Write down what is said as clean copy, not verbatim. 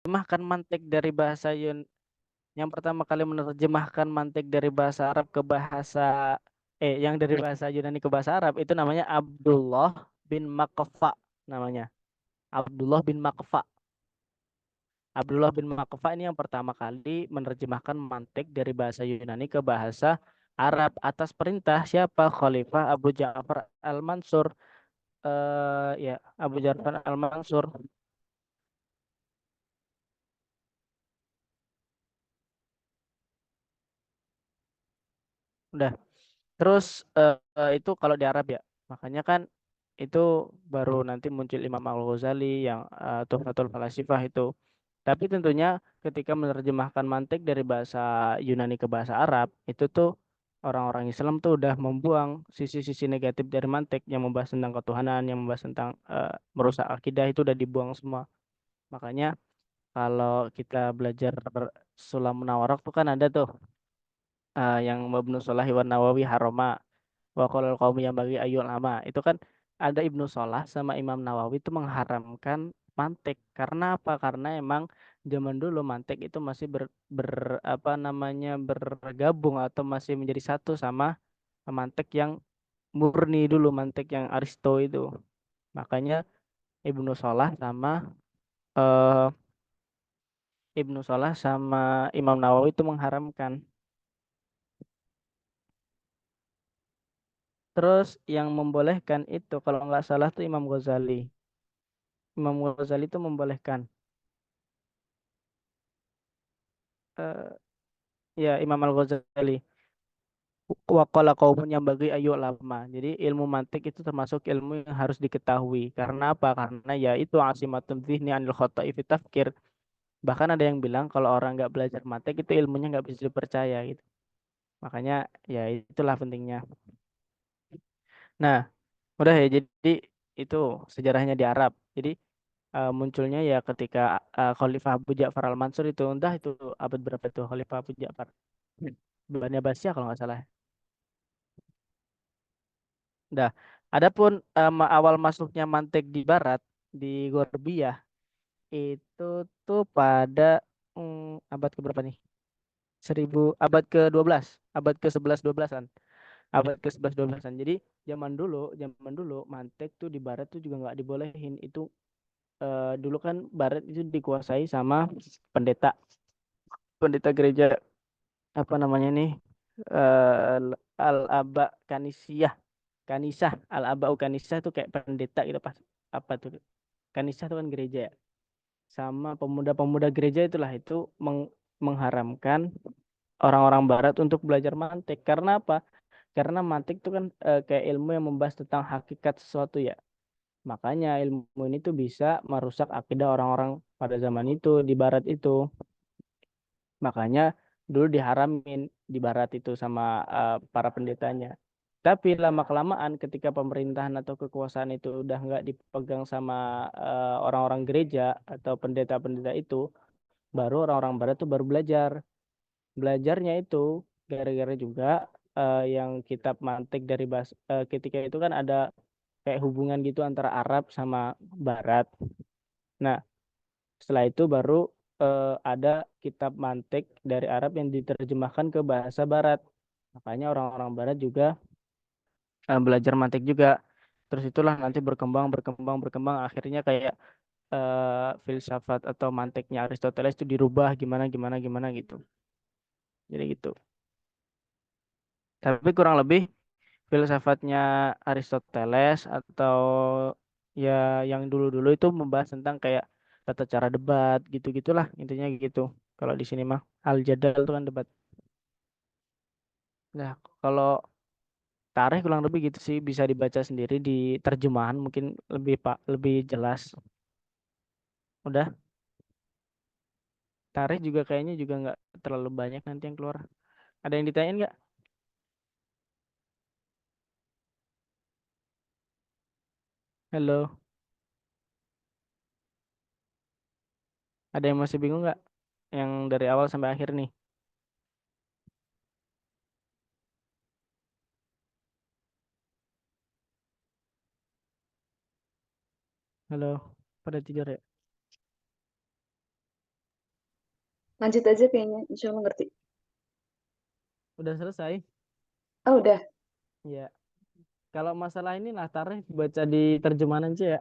menerjemahkan mantik dari bahasa yang pertama kali menerjemahkan mantik dari bahasa Arab ke bahasa yang dari bahasa Yunani ke bahasa Arab itu namanya Abdullah bin Makfa namanya. Abdullah bin Makfa. Abdullah bin Makfa ini yang pertama kali menerjemahkan mantik dari bahasa Yunani ke bahasa Arab atas perintah siapa? Khalifah Abu Ja'far Al-Mansur. Ya, Abu Ja'far Al-Mansur. Udah. Terus itu kalau di Arab ya. Makanya kan itu baru nanti muncul Imam Al-Ghazali yang Tuhfatul Falasifah itu. Tapi tentunya ketika menerjemahkan mantik dari bahasa Yunani ke bahasa Arab, itu tuh orang-orang Islam tuh udah membuang sisi-sisi negatif dari mantik yang membahas tentang ketuhanan, yang membahas tentang merusak akidah itu udah dibuang semua. Makanya kalau kita belajar Sulam Munawarraq tuh kan ada tuh yang Ibnu Solahi wa Nawawi Haroma wa qolal qaumi yang bagi ayu lama. Itu kan ada Ibnu Salah sama Imam Nawawi itu mengharamkan mantik. Karena apa? Karena emang zaman dulu mantik itu masih apa namanya bergabung atau masih menjadi satu sama mantik yang murni dulu, mantik yang Aristo itu. Makanya Ibnu Salah sama eh, Ibnu Salah sama Imam Nawawi itu mengharamkan. Terus yang membolehkan itu kalau nggak salah tuh Imam Ghazali. Imam Ghazali itu membolehkan. Eh, ya Imam Al-Ghazali. Waqala qaumun yang bagi ayu lama. Jadi ilmu mantik itu termasuk ilmu yang harus diketahui. Karena apa? Karena ya itu asimatun dzihni anil khota'i fi tafkir. Bahkan ada yang bilang kalau orang nggak belajar mantik itu ilmunya nggak bisa dipercaya gitu. Makanya ya itulah pentingnya. Nah, udah ya jadi itu sejarahnya di Arab. Jadi munculnya ya ketika Khalifah Abu Ja'far Al-Mansur itu entah itu abad berapa itu Khalifah Abu Ja'far. Bani Abbasiyah kalau nggak salah. Nah, adapun awal masuknya mantek di barat di Gorbia itu tuh pada abad ke berapa nih? Abad ke-12, abad ke-11 12-an. Abad ke-11 12-an. Jadi zaman dulu mantek tuh di barat tuh juga nggak dibolehin. Itu dulu kan barat itu dikuasai sama pendeta pendeta gereja apa namanya nih? Al-Aba Kanisiyah. Kanisah, Al-Aba'u Kanisah itu kayak pendeta gitu pas apa tuh? Kanisah itu kan gereja ya. Sama pemuda-pemuda gereja itulah itu mengharamkan orang-orang barat untuk belajar mantik. Karena apa? Karena mantik itu kan kayak ilmu yang membahas tentang hakikat sesuatu ya. Makanya ilmu ini tuh bisa merusak akidah orang-orang pada zaman itu di barat itu. Makanya dulu diharamin di barat itu sama para pendetanya. Tapi lama-kelamaan ketika pemerintahan atau kekuasaan itu udah nggak dipegang sama orang-orang gereja atau pendeta-pendeta itu, baru orang-orang barat tuh baru belajar. Belajarnya itu gara-gara juga yang kitab mantik dari ketika itu kan ada kayak hubungan gitu antara Arab sama Barat. Nah, setelah itu baru ada kitab mantik dari Arab yang diterjemahkan ke bahasa Barat. Makanya orang-orang Barat juga belajar mantik juga. Terus itulah nanti berkembang, berkembang, berkembang. Akhirnya kayak filsafat atau mantiknya Aristoteles itu dirubah gimana, gimana, gimana gitu. Jadi gitu. Tapi kurang lebih filsafatnya Aristoteles atau ya yang dulu-dulu itu membahas tentang kayak tata cara debat gitu-gitulah intinya gitu. Kalau di sini mah al-jadal itu kan debat. Nah, kalau tarikh kurang lebih gitu sih bisa dibaca sendiri di terjemahan mungkin lebih Pak lebih jelas. Udah, tarikh juga kayaknya juga nggak terlalu banyak nanti yang keluar. Ada yang ditanyain nggak? Halo, ada yang masih bingung nggak? Yang dari awal sampai akhir nih. Halo, pada tidur ya? Lanjut aja kayaknya, insya Allah ngerti. Udah selesai. Oh udah. Ya. Kalau masalah ini latarnya baca di terjemahan aja ya.